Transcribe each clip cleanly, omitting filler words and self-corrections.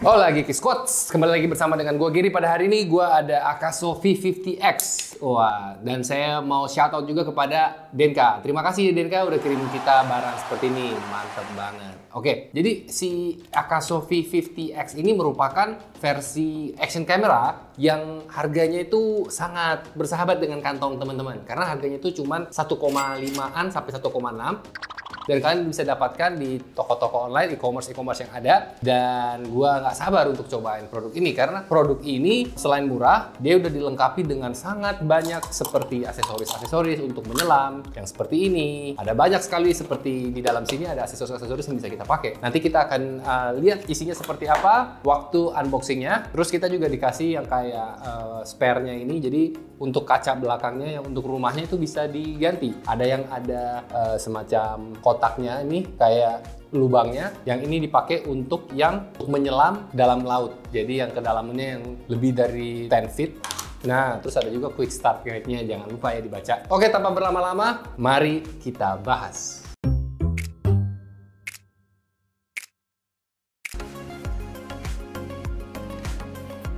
Oh, lagi Kiss Quotes. Kembali lagi bersama dengan gue Giri. Pada hari ini gue ada Akaso V50X. Wah, dan saya mau shout out juga kepada Denka. Terima kasih Denka udah kirim kita barang seperti ini. Mantap banget. Oke, jadi si Akaso V50X ini merupakan versi action camera yang harganya itu sangat bersahabat dengan kantong teman-teman. Karena harganya itu cuma 1,5an sampai 1,6. Dan kalian bisa dapatkan di toko-toko online, e-commerce yang ada. Dan gua nggak sabar untuk cobain produk ini karena produk ini selain murah, dia udah dilengkapi dengan sangat banyak seperti aksesoris untuk menyelam yang seperti ini. Ada banyak sekali seperti di dalam sini ada aksesoris yang bisa kita pakai. Nanti kita akan lihat isinya seperti apa waktu unboxingnya. Terus kita juga dikasih yang kayak spare-nya ini. Jadi untuk kaca belakangnya yang untuk rumahnya itu bisa diganti. Ada yang ada semacam kotaknya ini kayak lubangnya, yang ini dipakai untuk yang menyelam dalam laut. Jadi yang kedalamannya yang lebih dari 10 feet. Nah, terus ada juga quick start guide-nya, jangan lupa ya dibaca. Oke, tanpa berlama-lama, mari kita bahas.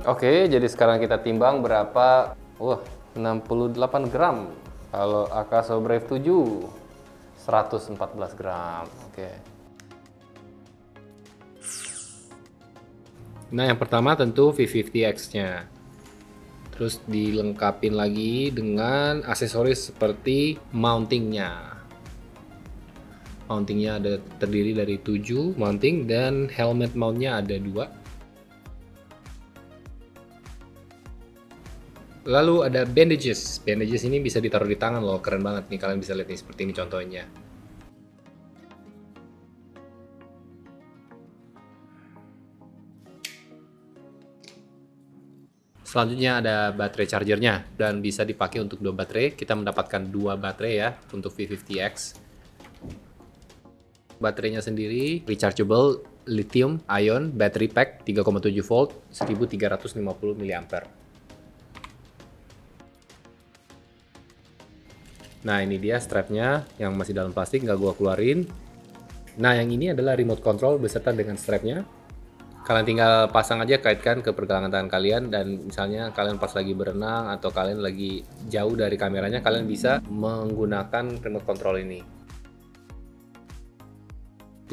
Oke, jadi sekarang kita timbang berapa? Wah, 68 gram. Kalau Akaso Brave 7. 114 gram, oke. Nah, yang pertama tentu V50X-nya. Terus dilengkapin lagi dengan aksesoris seperti mountingnya. Mountingnya ada terdiri dari 7 mounting dan helmet mountnya ada 2. Lalu ada bandages. Bandages ini bisa ditaruh di tangan loh, keren banget nih. Kalian bisa lihat nih seperti ini contohnya. Selanjutnya ada baterai chargernya dan bisa dipakai untuk 2 baterai. Kita mendapatkan 2 baterai ya untuk V50X. Baterainya sendiri rechargeable lithium ion battery pack 3,7 volt 1350 mAh. Nah, ini dia strapnya yang masih dalam plastik, nggak gua keluarin. Nah, yang ini adalah remote control beserta dengan strapnya. Kalian tinggal pasang aja, kaitkan ke pergelangan tangan kalian, dan misalnya kalian pas lagi berenang atau kalian lagi jauh dari kameranya, kalian bisa menggunakan remote control ini.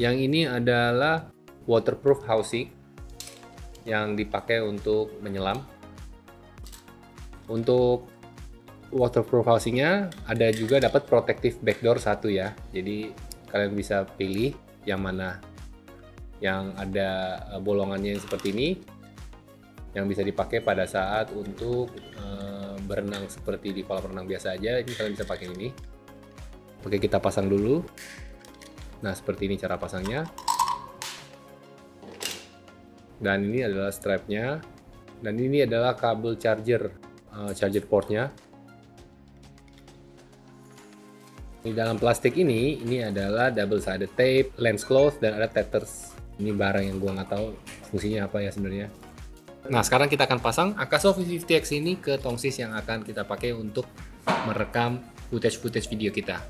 Yang ini adalah waterproof housing yang dipakai untuk menyelam. Untuk waterproof housingnya ada juga dapat protective backdoor 1 ya. Jadi kalian bisa pilih yang mana yang ada bolongannya yang seperti ini, yang bisa dipakai pada saat untuk berenang seperti di kolam renang biasa aja. Ini kalian bisa pakai ini. Oke, kita pasang dulu. Nah, seperti ini cara pasangnya. Dan ini adalah strapnya. Dan ini adalah kabel charger portnya. Di dalam plastik ini adalah double sided tape, lens cloth, dan ada tethers. Ini barang yang gua nggak tahu fungsinya apa ya sebenarnya. Nah, sekarang kita akan pasang Akaso V50X ini ke tongsis yang akan kita pakai untuk merekam footage video kita.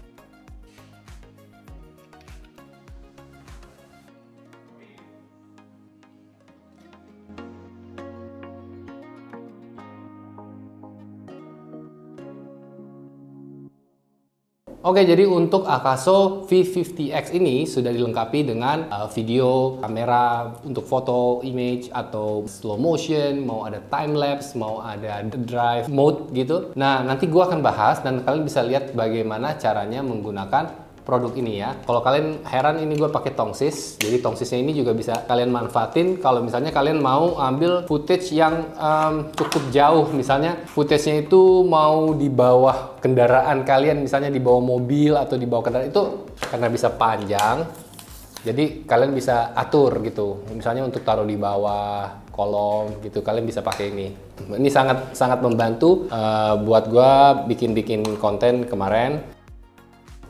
Oke, jadi untuk Akaso V50X ini sudah dilengkapi dengan video, kamera untuk foto, image, atau slow motion, mau ada time lapse, mau ada drive mode gitu. Nah, nanti gua akan bahas dan kalian bisa lihat bagaimana caranya menggunakan produk ini ya. Kalau kalian heran ini gue pakai tongsis, jadi tongsisnya ini juga bisa kalian manfaatin kalau misalnya kalian mau ambil footage yang cukup jauh, misalnya footage-nya itu mau di bawah kendaraan kalian, misalnya di bawah mobil atau di bawah kendaraan, itu karena bisa panjang, jadi kalian bisa atur gitu, misalnya untuk taruh di bawah kolom gitu, kalian bisa pakai ini. Ini sangat membantu buat gue bikin konten kemarin.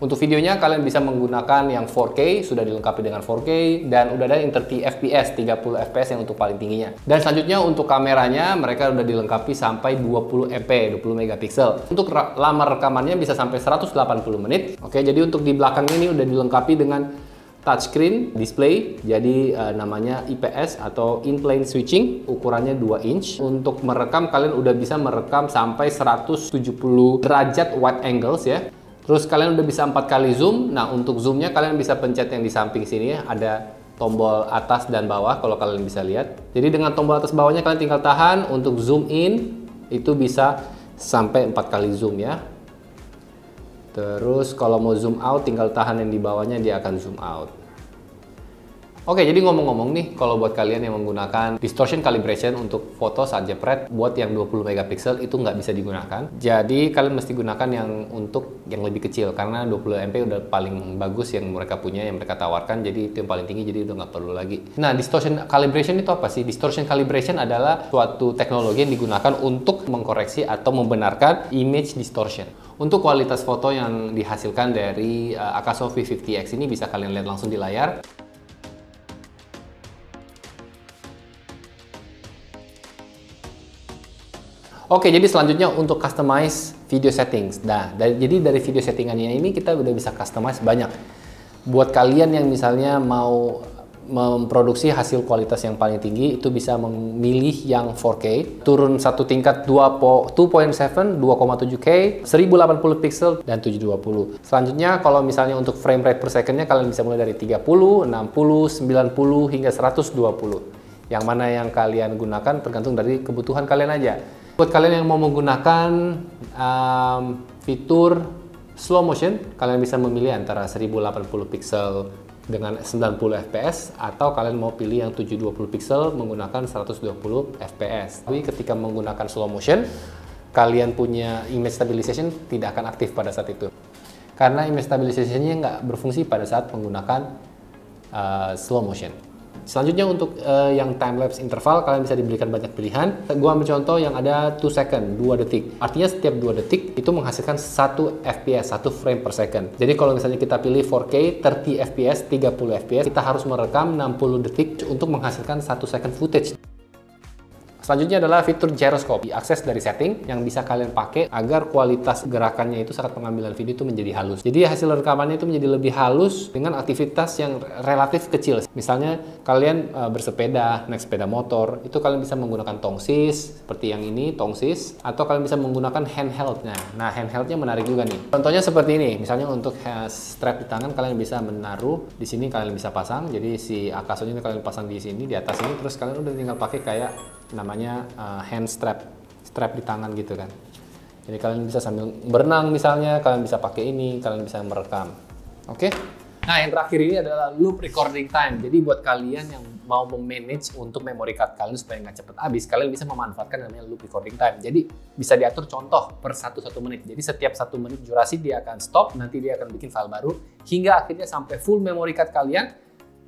Untuk videonya kalian bisa menggunakan yang 4K, sudah dilengkapi dengan 4K, dan udah ada yang 30 fps, 30 fps yang untuk paling tingginya. Dan selanjutnya untuk kameranya mereka udah dilengkapi sampai 20 MP, 20 megapiksel. Untuk lama rekamannya bisa sampai 180 menit. Oke, jadi untuk di belakang ini udah dilengkapi dengan touchscreen display, jadi namanya IPS atau in-plane switching, ukurannya 2 inch. Untuk merekam, kalian udah bisa merekam sampai 170 derajat wide angles ya. Terus kalian udah bisa 4 kali zoom. Nah, untuk zoomnya kalian bisa pencet yang di samping sini ya, ada tombol atas dan bawah kalau kalian bisa lihat. Jadi dengan tombol atas bawahnya kalian tinggal tahan, untuk zoom in itu bisa sampai 4 kali zoom ya. Terus kalau mau zoom out tinggal tahan yang di bawahnya, dia akan zoom out. Oke, jadi ngomong-ngomong nih, kalau buat kalian yang menggunakan distortion calibration untuk foto saat jepret, buat yang 20 megapiksel itu nggak bisa digunakan. Jadi kalian mesti gunakan yang untuk yang lebih kecil, karena 20 MP udah paling bagus yang mereka punya, yang mereka tawarkan. Jadi itu yang paling tinggi, jadi udah nggak perlu lagi. Nah, distortion calibration itu apa sih? Distortion calibration adalah suatu teknologi yang digunakan untuk mengkoreksi atau membenarkan image distortion. Untuk kualitas foto yang dihasilkan dari Akaso V50X ini bisa kalian lihat langsung di layar. Oke, jadi selanjutnya untuk customize video settings. Nah, jadi dari video settingannya ini kita udah bisa customize banyak. Buat kalian yang misalnya mau memproduksi hasil kualitas yang paling tinggi, itu bisa memilih yang 4K, turun satu tingkat 2.7, 2,7K, 1080 pixel, dan 720. Selanjutnya, kalau misalnya untuk frame rate per secondnya, kalian bisa mulai dari 30, 60, 90, hingga 120. Yang mana yang kalian gunakan tergantung dari kebutuhan kalian aja. Buat kalian yang mau menggunakan fitur slow motion, kalian bisa memilih antara 1080 pixel dengan 90 fps, atau kalian mau pilih yang 720 pixel menggunakan 120 fps. Tapi ketika menggunakan slow motion, kalian punya image stabilization tidak akan aktif pada saat itu. Karena image stabilization-nya nggak berfungsi pada saat menggunakan slow motion. Selanjutnya untuk yang time-lapse interval, kalian bisa diberikan banyak pilihan. Gua ambil contoh yang ada 2 second, 2 detik. Artinya setiap 2 detik itu menghasilkan 1 fps, 1 frame per second. Jadi kalau misalnya kita pilih 4K, 30 fps, 30 fps, kita harus merekam 60 detik untuk menghasilkan 1 second footage. Selanjutnya adalah fitur gyroscope, diakses dari setting yang bisa kalian pakai agar kualitas gerakannya itu saat pengambilan video itu menjadi halus. Jadi hasil rekamannya itu menjadi lebih halus dengan aktivitas yang relatif kecil. Misalnya kalian bersepeda, naik sepeda motor, itu kalian bisa menggunakan tongsis seperti yang ini, tongsis, atau kalian bisa menggunakan handheldnya. Nah, handheldnya menarik juga nih. Contohnya seperti ini, misalnya untuk strap di tangan, kalian bisa menaruh di sini, kalian bisa pasang. Jadi si Akaso-nya kalian pasang di sini, di atas ini, terus kalian udah tinggal pakai kayak namanya hand strap di tangan gitu kan. Jadi kalian bisa sambil berenang misalnya, kalian bisa pakai ini, kalian bisa merekam. Oke? Nah, yang terakhir ini adalah loop recording time. Jadi buat kalian yang mau memanage untuk memory card kalian supaya nggak cepet habis, kalian bisa memanfaatkan namanya loop recording time. Jadi bisa diatur contoh per 1 menit. Jadi setiap 1 menit durasi dia akan stop, nanti dia akan bikin file baru hingga akhirnya sampai full memory card kalian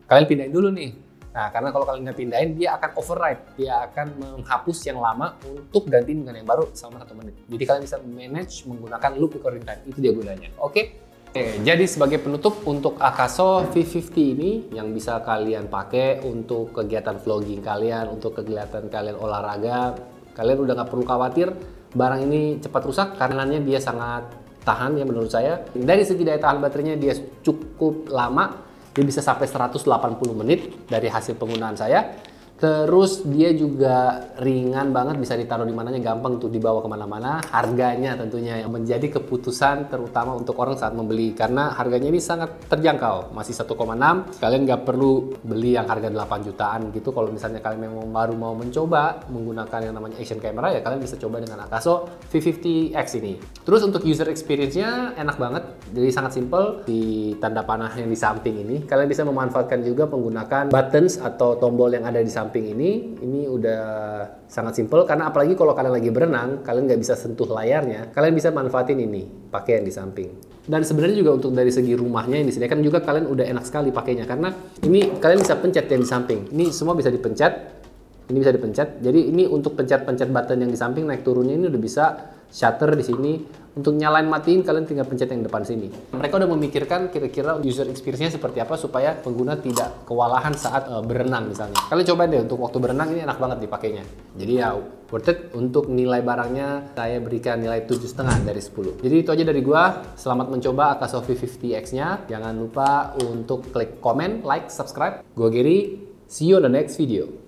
pindahin dulu nih. Nah, karena kalau kalian nggak pindahin, dia akan override. Dia akan menghapus yang lama untuk gantiin dengan yang baru selama 1 menit. Jadi kalian bisa manage menggunakan loop recording time. Itu dia gunanya. Oke? Jadi sebagai penutup untuk Akaso V50 ini yang bisa kalian pakai untuk kegiatan vlogging kalian, untuk kegiatan kalian olahraga, kalian udah nggak perlu khawatir barang ini cepat rusak karena dia sangat tahan ya menurut saya. Dari segi daya tahan baterainya dia cukup lama. Dia bisa sampai 180 menit dari hasil penggunaan saya. Terus dia juga ringan banget, bisa ditaruh di mananya, gampang untuk dibawa kemana-mana. Harganya tentunya yang menjadi keputusan terutama untuk orang saat membeli. Karena harganya ini sangat terjangkau, masih 1,6. Kalian nggak perlu beli yang harga 8 jutaan gitu. Kalau misalnya kalian memang baru mau mencoba menggunakan yang namanya action camera, ya kalian bisa coba dengan Akaso V50X ini. Terus untuk user experience-nya enak banget, jadi sangat simple. Di tanda panah yang di samping ini, kalian bisa memanfaatkan juga menggunakan buttons atau tombol yang ada di samping ini udah sangat simple, karena apalagi kalau kalian lagi berenang, kalian nggak bisa sentuh layarnya, kalian bisa manfaatin ini, pakai yang di samping. Dan sebenarnya juga untuk dari segi rumahnya yang disediakan juga kalian udah enak sekali pakainya, karena ini kalian bisa pencet yang di samping. Ini semua bisa dipencet, Ini bisa dipencet. Jadi ini untuk pencet-pencet button yang di samping naik turunnya ini udah bisa. Shutter di sini. Untuk nyalain matiin kalian tinggal pencet yang depan sini. Mereka udah memikirkan kira-kira user experience-nya seperti apa supaya pengguna tidak kewalahan saat berenang misalnya. Kalian coba deh untuk waktu berenang ini enak banget dipakainya. Jadi ya worth it. Untuk nilai barangnya saya berikan nilai 7,5 dari 10. Jadi itu aja dari gua. Selamat mencoba Akaso V50X-nya. Jangan lupa untuk klik komen, like, subscribe. Gua Gary. See you on the next video.